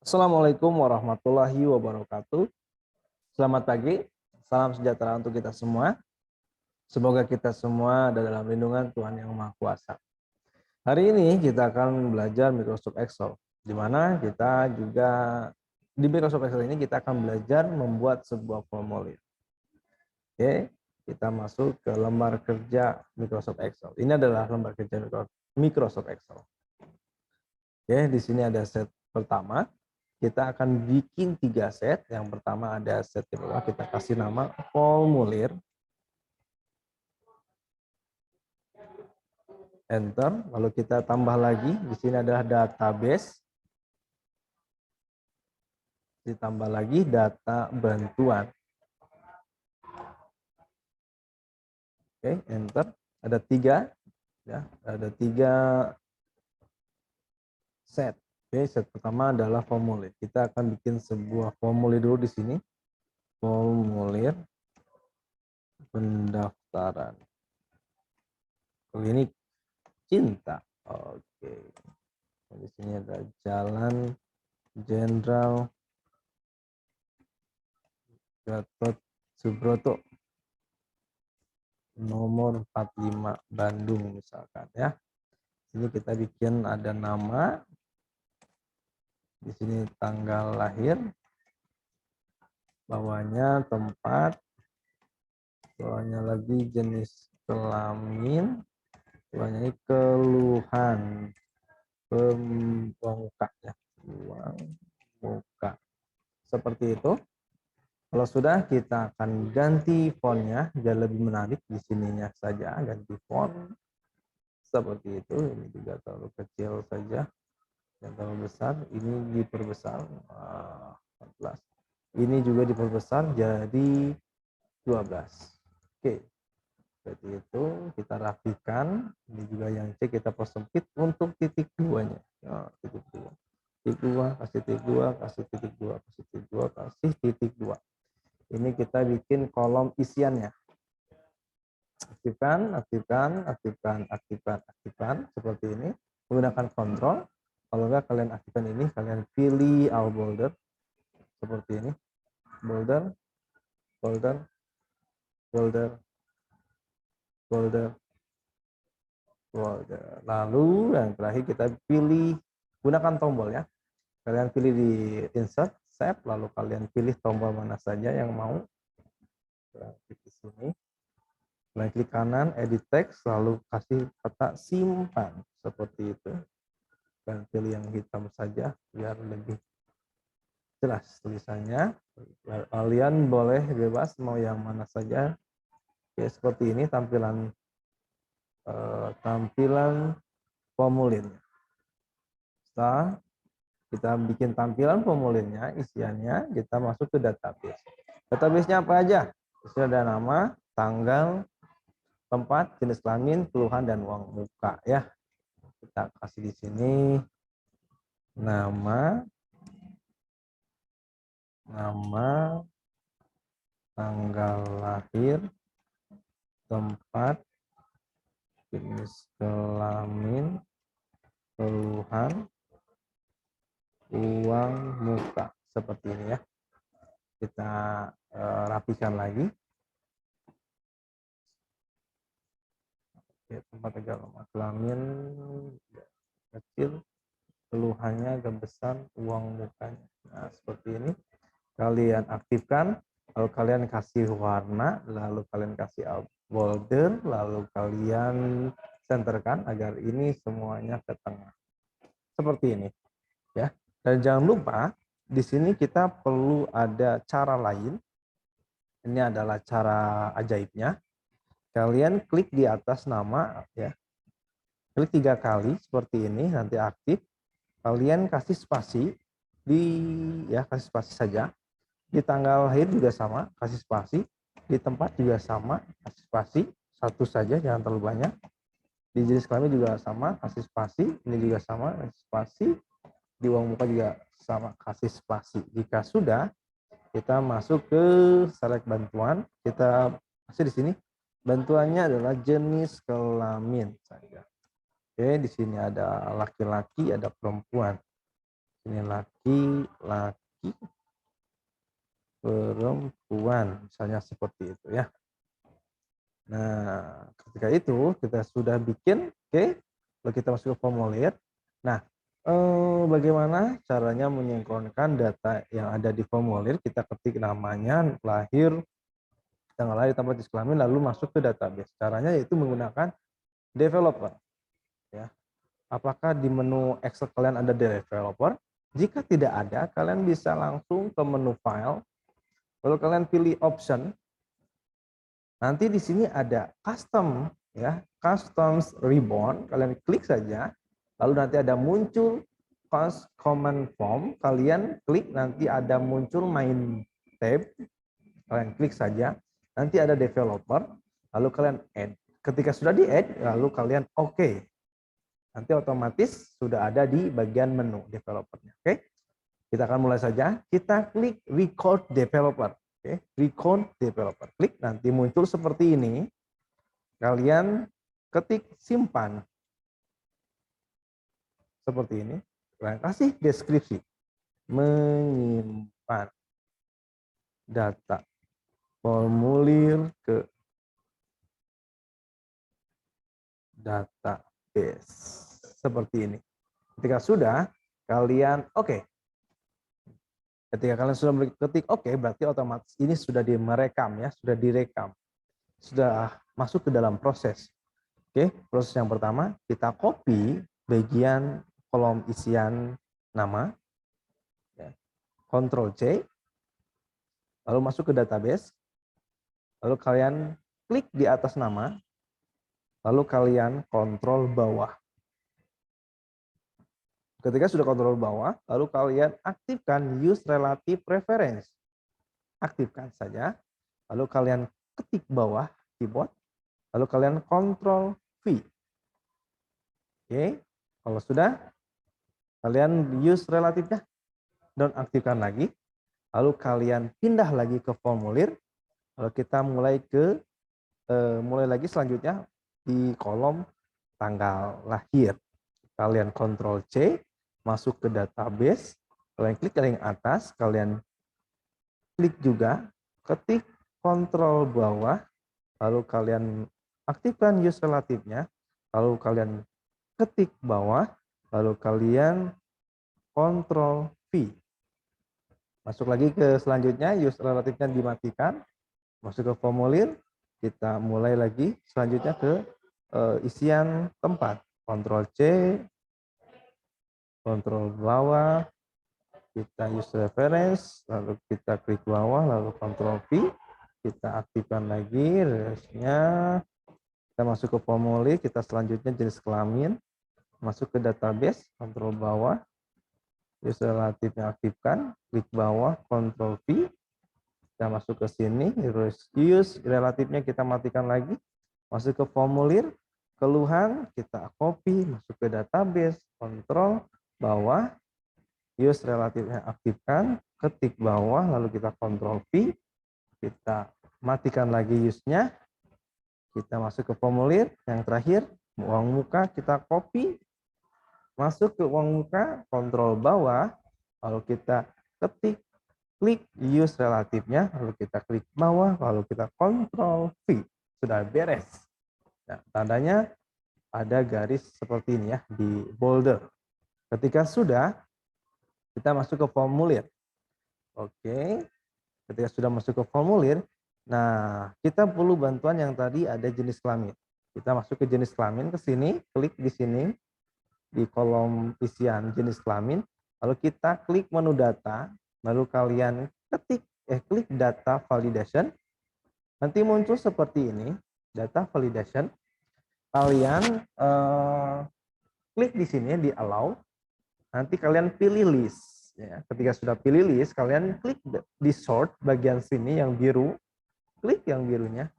Assalamualaikum warahmatullahi wabarakatuh. Selamat pagi, salam sejahtera untuk kita semua. Semoga kita semua ada dalam lindungan Tuhan Yang Maha Kuasa. Hari ini kita akan belajar Microsoft Excel, di mana kita juga di Microsoft Excel ini kita akan belajar membuat sebuah formulir. Oke, kita masuk ke lembar kerja Microsoft Excel. Ini adalah lembar kerja Microsoft Excel. Oke, di sini ada set pertama. Kita akan bikin 3 set. Yang pertama ada set kedua, kita kasih nama formulir. Enter, lalu kita tambah lagi. Di sini ada database. Ditambah lagi data bantuan. Oke, enter. Ada 3, ya, ada 3 set. Oke, set pertama adalah formulir. Kita akan bikin sebuah formulir dulu di sini. Formulir pendaftaran. Klinik cinta. Oke. Di sini ada Jalan Jenderal Gatot Subroto nomor 45 Bandung misalkan ya. Ini kita bikin ada nama. Di sini tanggal lahir. Bawahnya tempat. Bawahnya lagi jenis kelamin. Bawahnya ini keluhan pembuka ya. Uang muka. Seperti itu. Kalau sudah, kita akan ganti fontnya biar lebih menarik. Di sininya saja ganti font seperti itu. Ini juga terlalu kecil saja, yang terlalu besar ini diperbesar 14. Ini juga diperbesar jadi 12. Oke, seperti itu kita rapikan. Ini juga yang C kita persempit untuk titik 2-nya. Titik 2. Titik 2, kasih titik 2, kasih titik 2, kasih titik 2, kasih titik 2. Ini kita bikin kolom isiannya. Aktifkan, aktifkan, aktifkan, aktifkan, aktifkan. Seperti ini. Menggunakan kontrol. Kalau enggak kalian aktifkan ini, kalian pilih all boulder. Seperti ini. Boulder, boulder, boulder, boulder, boulder. Lalu yang terakhir kita pilih, gunakan tombol ya. Kalian pilih di insert, save, lalu kalian pilih tombol mana saja yang mau. Klik di sini. Kalian klik kanan, edit text, lalu kasih kata simpan. Seperti itu. Dan pilih yang hitam saja, biar lebih jelas tulisannya. Kalian boleh bebas mau yang mana saja. Oke, seperti ini tampilan formulirnya. Setelah kita bikin tampilan formulirnya, isiannya, kita masuk ke database. Database-nya apa aja? Di ada nama, tanggal, tempat, jenis kelamin, keluhan, dan uang muka ya. Kita kasih di sini nama, tanggal lahir, tempat, jenis kelamin, keluhan, uang muka. Seperti ini ya. Kita rapikan lagi. Oke, tempat agak lemah, kelamin kecil, keluhannya agak besar, uang mukanya. Nah, seperti ini. Kalian aktifkan, lalu kalian kasih warna, lalu kalian kasih border, lalu kalian centerkan agar ini semuanya ke tengah. Seperti ini, ya. Dan jangan lupa di sini kita perlu ada cara lain. Ini adalah cara ajaibnya. Kalian klik di atas nama, ya. Klik 3 kali seperti ini, nanti aktif. Kalian kasih spasi kasih spasi saja. Di tanggal lahir juga sama, kasih spasi. Di tempat juga sama, kasih spasi. Satu saja, jangan terlalu banyak. Di jenis kelamin juga sama, kasih spasi. Ini juga sama, kasih spasi. Di uang muka juga sama, kasih spasi. Jika sudah, kita masuk ke select bantuan. Kita kasih di sini. Bantuannya adalah jenis kelamin saja. Oke, di sini ada laki-laki, ada perempuan. Ini laki-laki, perempuan, misalnya seperti itu ya. Nah, ketika itu kita sudah bikin, oke, lalu kita masuk ke formulir. Nah, bagaimana caranya menyinkronkan data yang ada di formulir? Kita ketik namanya, lahir, tanggal lahir, tempat jenis kelamin, lalu masuk ke database. Caranya yaitu menggunakan developer. Ya. Apakah di menu Excel kalian ada developer? Jika tidak ada, kalian bisa langsung ke menu file, lalu kalian pilih option. Nanti di sini ada custom, ya, customs ribbon. Kalian klik saja, lalu nanti ada muncul command form. Kalian klik, nanti ada muncul main tab. Kalian klik saja, nanti ada developer, lalu kalian add. Ketika sudah di add, lalu kalian oke. Nanti otomatis sudah ada di bagian menu developernya. Oke, kita akan mulai saja. Kita klik record developer. Oke, record developer. Klik, nanti muncul seperti ini. Kalian ketik simpan. Seperti ini. Kalian kasih deskripsi. Menyimpan data formulir ke database. Seperti ini. Ketika sudah, kalian oke. Ketika kalian sudah ketik oke, berarti otomatis ini sudah merekam ya, sudah direkam. Sudah masuk ke dalam proses. Oke, proses yang pertama, kita copy bagian kolom isian nama. Ya. Ctrl C, lalu masuk ke database. Lalu kalian klik di atas nama, lalu kalian kontrol bawah. Ketika sudah kontrol bawah, lalu kalian aktifkan use relative preference. Aktifkan saja, lalu kalian ketik bawah keyboard, lalu kalian kontrol V. Oke, kalau sudah, kalian use relatifnya, dan aktifkan lagi, lalu kalian pindah lagi ke formulir, lalu kita mulai lagi selanjutnya di kolom tanggal lahir. Kalian kontrol C, masuk ke database, kalian klik yang atas, kalian klik juga, ketik kontrol bawah, lalu kalian aktifkan use relatifnya, lalu kalian ketik bawah, lalu kalian kontrol V. Masuk lagi ke selanjutnya, use relatifnya dimatikan, masuk ke formulir, kita mulai lagi selanjutnya ke isian tempat, kontrol C, kontrol bawah, kita use reference, lalu kita klik bawah, lalu kontrol V, kita aktifkan lagi resnya, kita masuk ke formulir, kita selanjutnya jenis kelamin, masuk ke database, kontrol bawah, use relatifnya aktifkan, klik bawah, kontrol V, kita masuk ke sini, use relatifnya kita matikan lagi, masuk ke formulir, keluhan, kita copy, masuk ke database, kontrol bawah, use relatifnya aktifkan, ketik bawah, lalu kita kontrol V, kita matikan lagi use-nya, kita masuk ke formulir, yang terakhir, uang muka, kita copy, masuk ke uang muka, kontrol bawah, lalu kita ketik, klik use relatifnya, lalu kita klik bawah, lalu kita kontrol V, sudah beres. Nah, tandanya ada garis seperti ini ya, di boulder. Ketika sudah, kita masuk ke formulir. Oke, ketika sudah masuk ke formulir, nah kita perlu bantuan yang tadi ada jenis kelamin. Kita masuk ke jenis kelamin, ke sini, klik di sini, di kolom isian jenis kelamin, lalu kita klik menu data, lalu kalian klik data validation, nanti muncul seperti ini, data validation, kalian klik di sini di allow, nanti kalian pilih list. Ya, ketika sudah pilih list, kalian klik di sort bagian sini yang biru, klik yang birunya.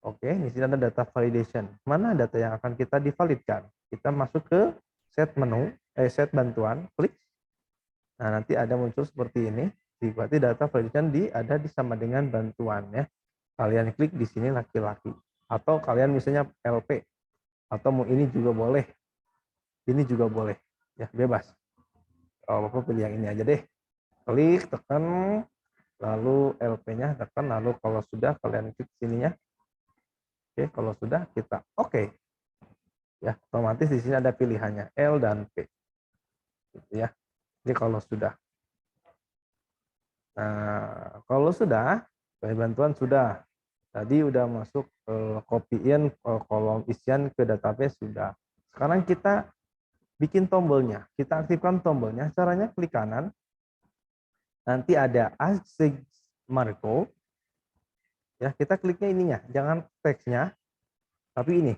Oke, di sini ada data validation. Mana data yang akan kita divalidkan? Kita masuk ke set menu, set bantuan, klik. Nah, nanti ada muncul seperti ini. Berarti data validation ada sama dengan bantuan ya. Kalian klik di sini laki-laki. Atau kalian misalnya LP. Atau mau ini juga boleh. Ini juga boleh. Ya, bebas. Kalau Bapak pilih yang ini aja deh. Klik, tekan, lalu LP-nya tekan, lalu kalau sudah kalian klik sininya. Oke, kalau sudah kita oke. Ya, otomatis di sini ada pilihannya L dan P. Gitu ya. Jadi kalau sudah. Nah, kalau sudah, bantuan sudah. Tadi udah masuk copyin kolom isian ke database sudah. Sekarang kita bikin tombolnya. Kita aktifkan tombolnya. Caranya klik kanan. Nanti ada Asig Marco. Ya, kita kliknya ininya, jangan teksnya, tapi ini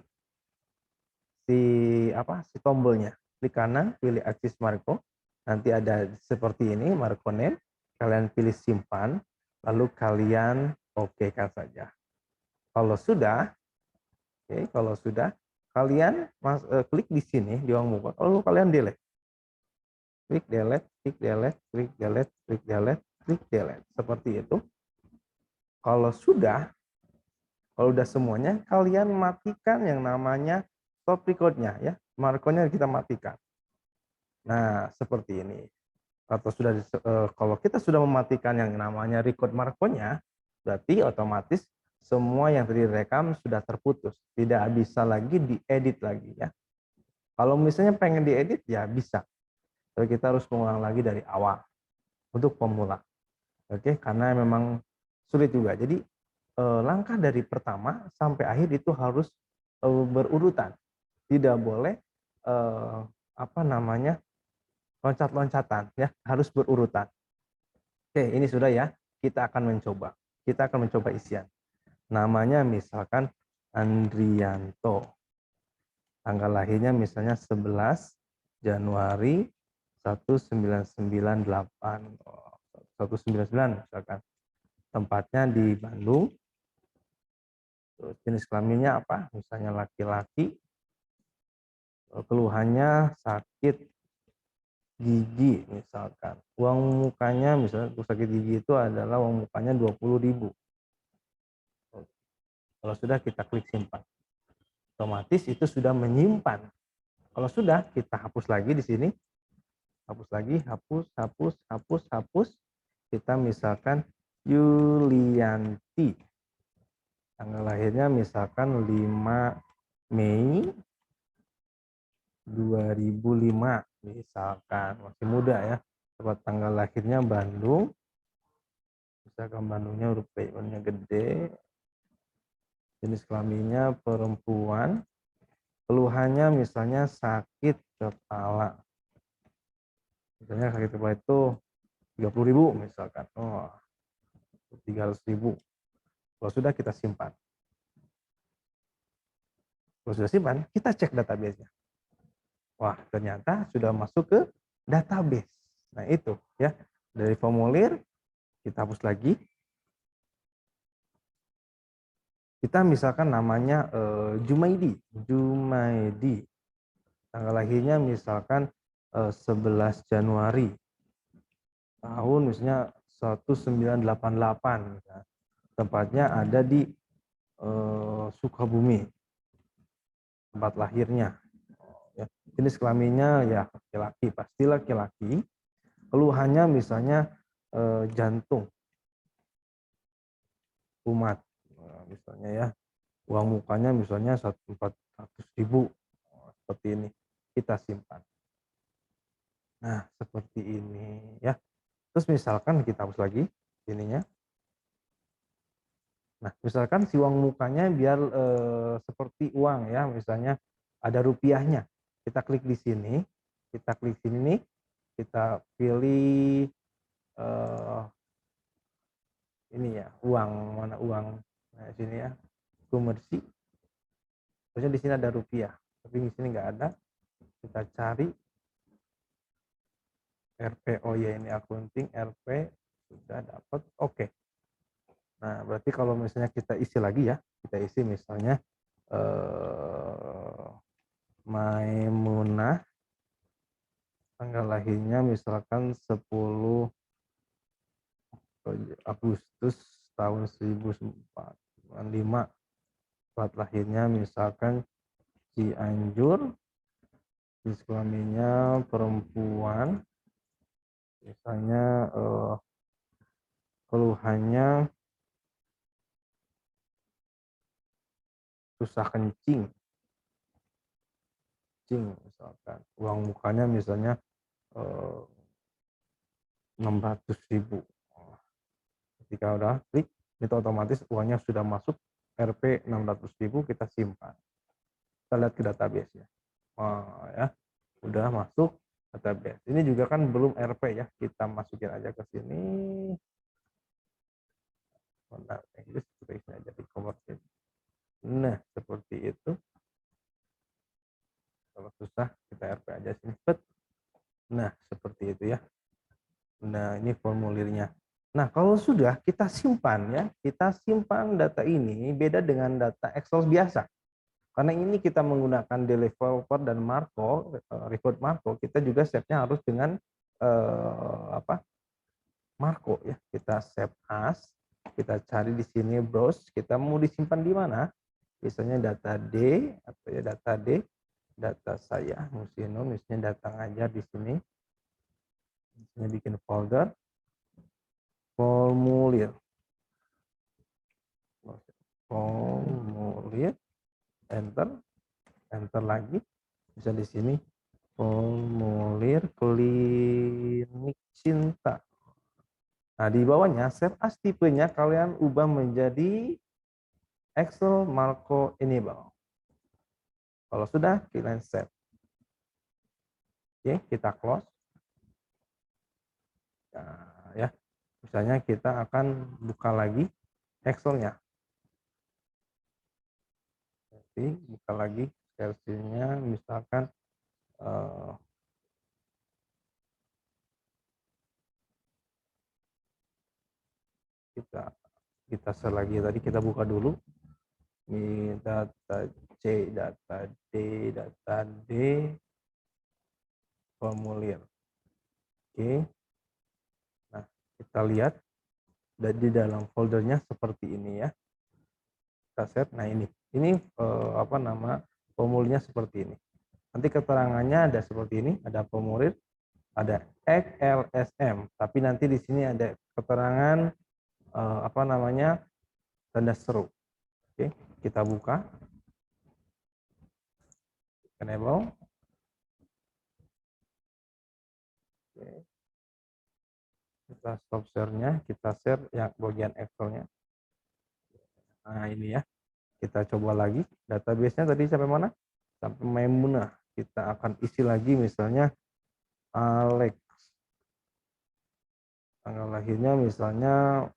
si tombolnya. Klik kanan, pilih Axis Marco. Nanti ada seperti ini, Marco name. Kalian pilih simpan, lalu kalian oke-kan saja. Kalau sudah, kalau sudah, kalian klik di sini di uang muka, lalu kalian delete. Klik delete, klik delete, klik delete, klik delete, klik delete. Seperti itu. Kalau sudah semuanya, kalian matikan yang namanya stop record-nya ya. Marco-nya kita matikan. Nah, seperti ini. Atau sudah kalau kita sudah mematikan yang namanya record Marco-nya, berarti otomatis semua yang tadi direkam sudah terputus, tidak bisa lagi diedit lagi ya. Kalau misalnya pengen diedit ya bisa. Tapi kita harus mengulang lagi dari awal untuk pemula. Oke, karena memang sulit juga. Jadi langkah dari pertama sampai akhir itu harus berurutan. Tidak boleh loncat-loncatan ya, harus berurutan. Oke, ini sudah ya. Kita akan mencoba. Kita akan mencoba isian. Namanya misalkan Andrianto. Tanggal lahirnya misalnya 11 Januari 1998. 199 misalkan. Tempatnya di Bandung. Terus jenis kelaminnya apa? Misalnya laki-laki. Keluhannya sakit gigi misalkan. Uang mukanya misalnya sakit gigi itu adalah uang mukanya 20.000. Kalau sudah kita klik simpan. Otomatis itu sudah menyimpan. Kalau sudah kita hapus lagi di sini. Hapus lagi, hapus, hapus, hapus, hapus. Kita misalkan Yulianti. Tanggal lahirnya misalkan 5 Mei 2005 misalkan, masih muda ya. Tempat tanggal lahirnya Bandung. Misalkan Bandungnya huruf P-nya gede. Jenis kelaminnya perempuan. Keluhannya misalnya sakit kepala. Misalnya sakit kepala itu 30.000 misalkan. Oh, 300.000. Kalau sudah kita simpan. Kalau sudah simpan, kita cek database-nya. Wah, ternyata sudah masuk ke database. Nah, itu ya. Dari formulir kita hapus lagi. Kita misalkan namanya Jumaidi. Jumaidi. Tanggal lahirnya misalkan 11 Januari. Tahun misalnya 1988. Misalnya. Tempatnya ada di Sukabumi. Tempat lahirnya. Ya. Jenis kelaminnya ya laki-laki, pasti laki-laki. Keluhannya misalnya jantung, kumat, misalnya ya. Uang mukanya misalnya 400.000, seperti ini. Kita simpan. Nah, seperti ini ya. Terus misalkan kita hapus lagi ininya. Nah, misalkan si uang mukanya biar seperti uang ya, misalnya ada rupiahnya. Kita klik di sini, kita klik sini nih, kita pilih ini ya, uang, mana uang. Nah, sini ya, komersi. Terusnya di sini ada rupiah, tapi di sini nggak ada. Kita cari RPO ya, ini accounting RP sudah dapat. Oke. Nah, berarti kalau misalnya kita isi lagi ya, kita isi misalnya Maimunah, tanggal lahirnya misalkan 10 Agustus tahun 1945. Tempat lahirnya misalkan Cianjur, jenis kelaminnya perempuan, Misalnya keluhannya susah kencing, misalkan uang mukanya misalnya 600.000. Ketika udah klik, itu otomatis uangnya sudah masuk Rp 600.000, kita simpan. Kita lihat ke database ya. Ya, udah masuk database. Ini juga kan belum Rp ya, kita masukin aja ke sini. Nah, Inggris tulisnya jadi converted. Nah, seperti itu. Kalau susah kita RP aja sini. Nah, seperti itu ya. Nah, ini formulirnya. Nah, kalau sudah kita simpan ya, kita simpan data ini beda dengan data Excel biasa. Karena ini kita menggunakan developer dan Marco, record Marco, kita juga save-nya harus dengan Marco ya. Kita save as, kita cari di sini browse, kita mau disimpan di mana? Biasanya data D atau ya data D, data saya, misalnya data ngajar di sini. Misalnya bikin folder formulir, enter lagi, bisa di sini formulir klinik cinta. Nah, di bawahnya save as tipenya kalian ubah menjadi Excel Marco Enable. Kalau sudah, kalian save. Oke, kita close. Nah, ya, misalnya kita akan buka lagi Excel-nya. Jadi, buka lagi versinya, misalkan kita share lagi, tadi kita buka dulu ini data C, data D, formulir. Oke, nah kita lihat di dalam foldernya seperti ini ya, kita share. Nah ini formulirnya seperti ini. Nanti keterangannya ada seperti ini, ada formulir, ada XLSM, tapi nanti di sini ada keterangan tanda seru. Oke, kita buka, enable. Oke. Kita stop share-nya, kita share yang bagian Excel-nya. Nah ini ya, kita coba lagi database-nya tadi sampai mana? Sampai Maimunah. Kita akan isi lagi misalnya Alex, tanggal lahirnya misalnya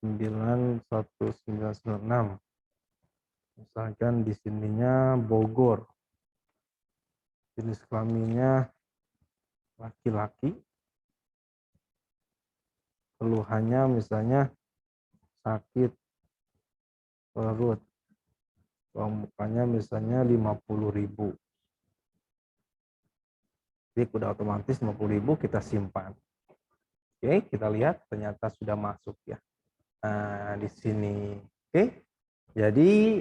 4/9/1996. Misalkan di sininya Bogor, jenis kelaminnya laki-laki, keluhannya misalnya sakit perut, uang mukanya misalnya 50.000. Jadi udah otomatis 50.000 kita simpan. Oke, kita lihat ternyata sudah masuk ya. Nah, di sini. Oke. Jadi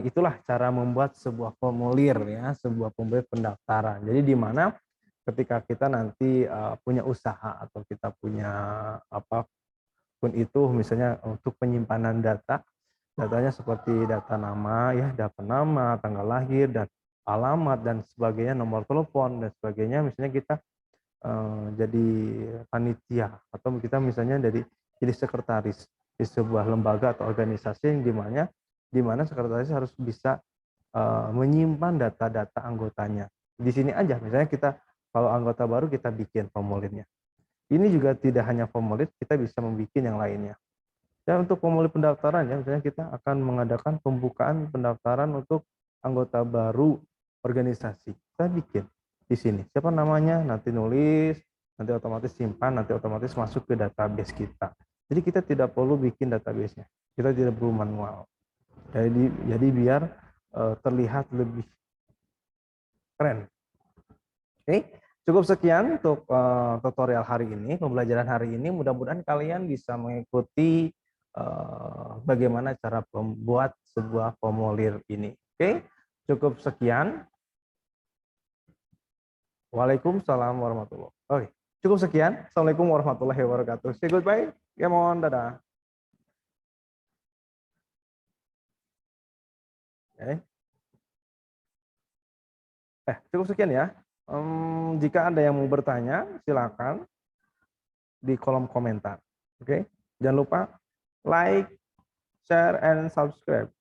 itulah cara membuat sebuah formulir ya, sebuah formulir pendaftaran. Jadi di mana ketika kita nanti punya usaha atau kita punya apapun itu, misalnya untuk penyimpanan datanya seperti data nama ya, data nama, tanggal lahir dan alamat dan sebagainya, nomor telepon dan sebagainya. Misalnya kita jadi panitia atau kita misalnya jadi sekretaris di sebuah lembaga atau organisasi yang di mana sekretaris harus bisa menyimpan data-data anggotanya. Di sini aja misalnya kita kalau anggota baru kita bikin formulirnya. Ini juga tidak hanya formulir, kita bisa membuat yang lainnya. Dan untuk formulir pendaftaran ya, misalnya kita akan mengadakan pembukaan pendaftaran untuk anggota baru organisasi. Kita bikin di sini. Siapa namanya? Nanti nulis, nanti otomatis simpan, nanti otomatis masuk ke database kita. Jadi kita tidak perlu bikin database-nya. Kita tidak perlu manual. Jadi biar terlihat lebih keren. Oke. Cukup sekian untuk tutorial hari ini, pembelajaran hari ini. Mudah-mudahan kalian bisa mengikuti bagaimana cara membuat sebuah formulir ini. Oke, cukup sekian. Waalaikumsalam warahmatullahi wabarakatuh. Oke, cukup sekian. Assalamualaikum warahmatullahi wabarakatuh. Say goodbye. Ya, mohon dadah. Oke. Cukup sekian ya. Jika ada yang mau bertanya, silakan di kolom komentar. Oke, jangan lupa like, share, and subscribe.